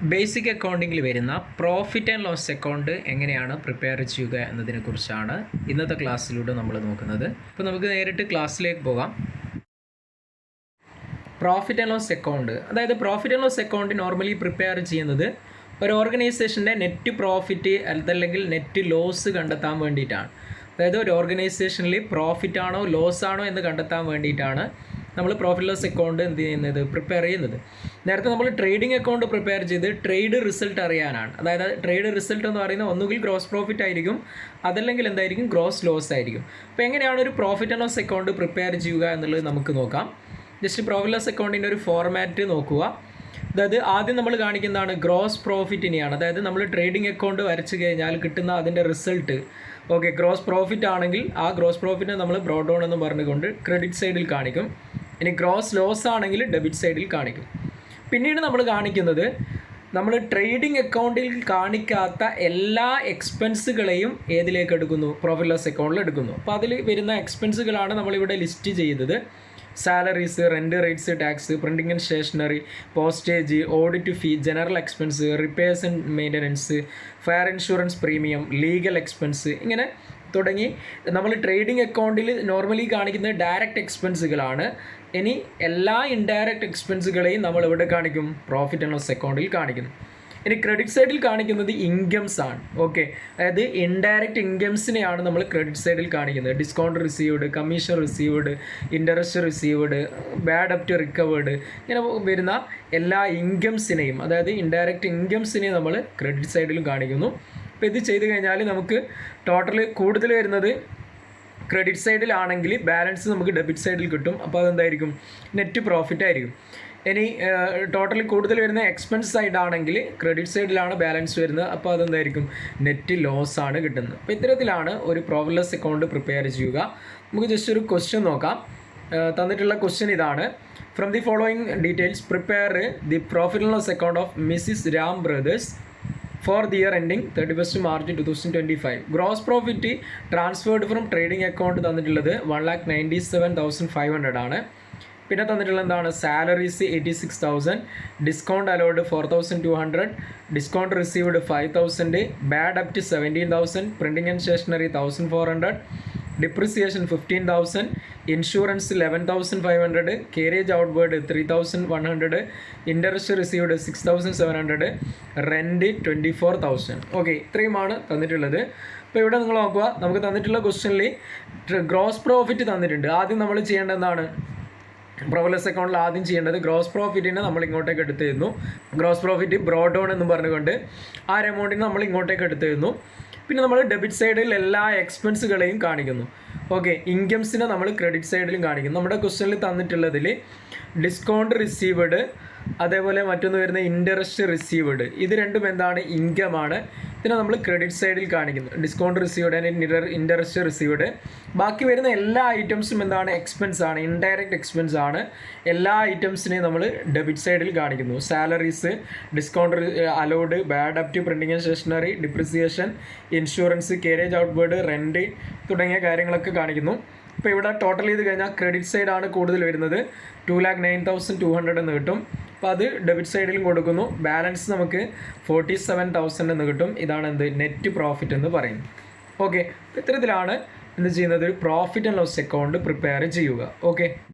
Basic അക്കൗണ്ടിങ്ങിൽ വരുന്ന profit and loss account എങ്ങനെയാണ് prepare ചെയ്യുക എന്നതിനെക്കുറിച്ചാണ് ഇന്നത്തെ ക്ലാസ്സിലൂടെ നമ്മൾ നോക്കുന്നത്. അപ്പോൾ നമുക്ക് നേരിട്ട് ക്ലാസ്സിലേക്ക് പോകാം. പ്രോഫിറ്റ് ആൻഡ് ലോസ് അക്കൗണ്ട്, അതായത് profit and loss account normally prepare ചെയ്യുന്നത് ഒരു ഓർഗനൈസേഷൻ്റെ നെറ്റ് പ്രോഫിറ്റ് അതല്ലെങ്കിൽ നെറ്റ് ലോസ് കണ്ടെത്താൻ വേണ്ടിയിട്ടാണ്. അതായത് ഒരു ഓർഗനൈസേഷനിൽ പ്രോഫിറ്റ് ആണോ ലോസ് ആണോ എന്ന് കണ്ടെത്താൻ വേണ്ടിയിട്ടാണ് നമ്മൾ പ്രോഫിറ്റ് ലോസ് അക്കൗണ്ട് പ്രിപ്പയർ ചെയ്യുന്നത്. നേരത്തെ നമ്മൾ ട്രേഡിംഗ് അക്കൗണ്ട് പ്രിപ്പയർ ചെയ്ത് ട്രേഡ് റിസൾട്ട് അറിയാനാണ്. അതായത് ട്രേഡ് റിസൾട്ട് എന്ന് പറയുന്നത് ഒന്നുകിൽ ഗ്രോസ് പ്രോഫിറ്റ് ആയിരിക്കും, അതല്ലെങ്കിൽ എന്തായിരിക്കും ഗ്രോസ് ലോസ് ആയിരിക്കും. അപ്പോൾ എങ്ങനെയാണ് ഒരു profit and loss account prepare ചെയ്യുക എന്നുള്ളത് നമുക്ക് നോക്കാം. ജസ്റ്റ് പ്രോഫിറ്റ് ലോസ് അക്കൗണ്ടിൻ്റെ ഒരു ഫോർമാറ്റ് നോക്കുക. അതായത് ആദ്യം നമ്മൾ കാണിക്കുന്നതാണ് ഗ്രോസ് പ്രോഫിറ്റിനെയാണ്. അതായത് നമ്മൾ ട്രേഡിംഗ് അക്കൗണ്ട് വരച്ച് കഴിഞ്ഞാൽ കിട്ടുന്ന അതിൻ്റെ റിസൾട്ട് ഗ്രോസ് പ്രോഫിറ്റ് ആണെങ്കിൽ ആ ഗ്രോസ് പ്രോഫിറ്റിനെ നമ്മൾ ബ്രോഡ് ഡൗൺ എന്ന് പറഞ്ഞുകൊണ്ട് ക്രെഡിറ്റ് സൈഡിൽ കാണിക്കും. ഇനി ഗ്രോസ് ലോസ് ആണെങ്കിൽ ഡെബിറ്റ് സൈഡിൽ കാണിക്കും. പിന്നീട് നമ്മൾ കാണിക്കുന്നത് നമ്മൾ ട്രേഡിംഗ് അക്കൗണ്ടിൽ കാണിക്കാത്ത എല്ലാ എക്സ്പെൻസുകളെയും ഏതിലേക്ക് എടുക്കുന്നു? പ്രോഫിറ്റ് ലോസ് അക്കൗണ്ടിൽ എടുക്കുന്നു. അപ്പോൾ അതിൽ വരുന്ന എക്സ്പെൻസുകളാണ് നമ്മളിവിടെ ലിസ്റ്റ് ചെയ്തത്. Salaries, rent rates, tax, printing and stationery, postage, audit fee, general expense, repairs and maintenance, fire insurance premium, legal expense, ഇങ്ങനെ തുടങ്ങി നമ്മൾ ട്രേഡിംഗ് അക്കൗണ്ടിൽ നോർമലി കാണിക്കുന്നത് ഡയറക്റ്റ് എക്സ്പെൻസുകളാണ്. ഇനി എല്ലാ ഇൻഡയറക്റ്റ് എക്സ്പെൻസുകളെയും നമ്മൾ എവിടെ കാണിക്കും? പ്രോഫിറ്റ് ആൻഡ് ലോസ് അക്കൗണ്ടിൽ കാണിക്കുന്നു. ഇനി ക്രെഡിറ്റ് സൈഡിൽ കാണിക്കുന്നത് ഇൻകംസ് ആണ്. അതായത് ഇൻഡയറക്റ്റ് ഇൻകംസിനെയാണ് നമ്മൾ ക്രെഡിറ്റ് സൈഡിൽ കാണിക്കുന്നത്. Discount received, commission received, interest received, bad ഡെബ്റ്റ് റിക്കവേർഡ്, ഇങ്ങനെ വരുന്ന എല്ലാ ഇൻകംസിനെയും, അതായത് ഇൻഡയറക്റ്റ് ഇൻകംസിനെയും നമ്മൾ ക്രെഡിറ്റ് സൈഡിലും കാണിക്കുന്നു. അപ്പോൾ ഇത് ചെയ്ത് കഴിഞ്ഞാൽ നമുക്ക് ടോട്ടൽ കൂടുതൽ വരുന്നത് ക്രെഡിറ്റ് സൈഡിലാണെങ്കിൽ ബാലൻസ് നമുക്ക് ഡെബിറ്റ് സൈഡിൽ കിട്ടും. അപ്പോൾ അതെന്തായിരിക്കും? നെറ്റ് പ്രോഫിറ്റ് ആയിരിക്കും. ഇനി ടോട്ടൽ കൂടുതൽ വരുന്ന എക്സ്പെൻസ് സൈഡാണെങ്കിൽ ക്രെഡിറ്റ് സൈഡിലാണ് ബാലൻസ് വരുന്നത്. അപ്പോൾ അതെന്തായിരിക്കും? നെറ്റ് ലോസ് ആണ് കിട്ടുന്നത്. അപ്പോൾ ഇത്തരത്തിലാണ് ഒരു പ്രോഫിറ്റ് ലോസ് അക്കൗണ്ട് പ്രിപ്പയർ ചെയ്യുക. നമുക്ക് ജസ്റ്റ് ഒരു ക്വസ്റ്റ്യൻ നോക്കാം. തന്നിട്ടുള്ള ക്വസ്റ്റ്യൻ ഇതാണ്: from the following details prepare the profit and loss account of Mrs Ram brothers for the year ending 31st March 2025. Gross profit transferred from trading account തന്നിട്ടുള്ളത് 1,97,500 ആണ്. പിന്നെ തന്നിട്ടുള്ള എന്താണ്? Salaries 86,000, discount allowed 4,200, discount received 5,000, bad ഡെബ്റ്റ് 17,000, printing and stationery 1,400, depreciation 15,000, insurance 11,500, carriage outward 3,100, interest received 6,700, rent 24,000. ഇത്രയുമാണ് തന്നിട്ടുള്ളത്. അപ്പോൾ ഇവിടെ നിങ്ങൾ നോക്കുക, നമുക്ക് തന്നിട്ടുള്ള ക്വസ്റ്റ്യനിൽ ഗ്രോസ് പ്രോഫിറ്റ് തന്നിട്ടുണ്ട്. ആദ്യം നമ്മൾ ചെയ്യേണ്ടത് എന്താണ്? പ്രോഫിറ്റ് ലോസ് അക്കൗണ്ടിൽ ആദ്യം ചെയ്യേണ്ടത് ഗ്രോസ് പ്രോഫിറ്റിനെ നമ്മൾ ഇങ്ങോട്ടേക്ക് എടുത്തിരുന്നു. ഗ്രോസ് പ്രോഫിറ്റ് ബ്രോഡ് ഡൗൺ എന്ന് പറഞ്ഞുകൊണ്ട് ആ ഒരു എമൗണ്ടിന് നമ്മൾ ഇങ്ങോട്ടേക്ക് എടുത്തിരുന്നു. പിന്നെ നമ്മൾ ഡെബിറ്റ് സൈഡിൽ എല്ലാ എക്സ്പെൻസുകളെയും കാണിക്കുന്നു. ഇൻകംസിനെ നമ്മൾ ക്രെഡിറ്റ് സൈഡിലും കാണിക്കുന്നു. നമ്മുടെ ക്വസ്റ്റ്യനിൽ തന്നിട്ടുള്ളതിൽ ഡിസ്കൗണ്ട് റിസീവ്ഡ്, അതേപോലെ മറ്റൊന്ന് വരുന്ന ഇൻട്രസ്റ്റ് റിസീവ്ഡ്, ഇത് രണ്ടും എന്താണ്? ഇൻകമാണ്. ഇതിനെ നമ്മൾ ക്രെഡിറ്റ് സൈഡിൽ കാണിക്കുന്നു. Discount received and interest received. ബാക്കി വരുന്ന എല്ലാ ഐറ്റംസും എന്താണ്? എക്സ്പെൻസ് ആണ്, ഇൻഡയറക്റ്റ് എക്സ്പെൻസ് ആണ്. എല്ലാ ഐറ്റംസിനെയും നമ്മൾ ഡെബിറ്റ് സൈഡിൽ കാണിക്കുന്നു. സാലറീസ്, ഡിസ്കൗണ്ട് അലോഡ്, ബാഡ് ഡെബ്റ്റ്, printing and stationery, depreciation, insurance, carriage outward, rent തുടങ്ങിയ കാര്യങ്ങളൊക്കെ കാണിക്കുന്നു. ഇപ്പോൾ ഇവിടെ ടോട്ടൽ ചെയ്ത് കഴിഞ്ഞാൽ ക്രെഡിറ്റ് സൈഡാണ് കൂടുതൽ വരുന്നത്. 2,09,200 എന്ന് കിട്ടും. അപ്പോൾ അത് ഡെബിറ്റ് സൈഡിലും കൊടുക്കുന്നു. ബാലൻസ് നമുക്ക് 47,000 എന്ന് കിട്ടും. ഇതാണ് നെറ്റ് പ്രോഫിറ്റ് എന്ന് പറയുന്നത്. ഇത്തരത്തിലാണ് ചെയ്യുന്നത്? Profit and loss account prepare ചെയ്യുക.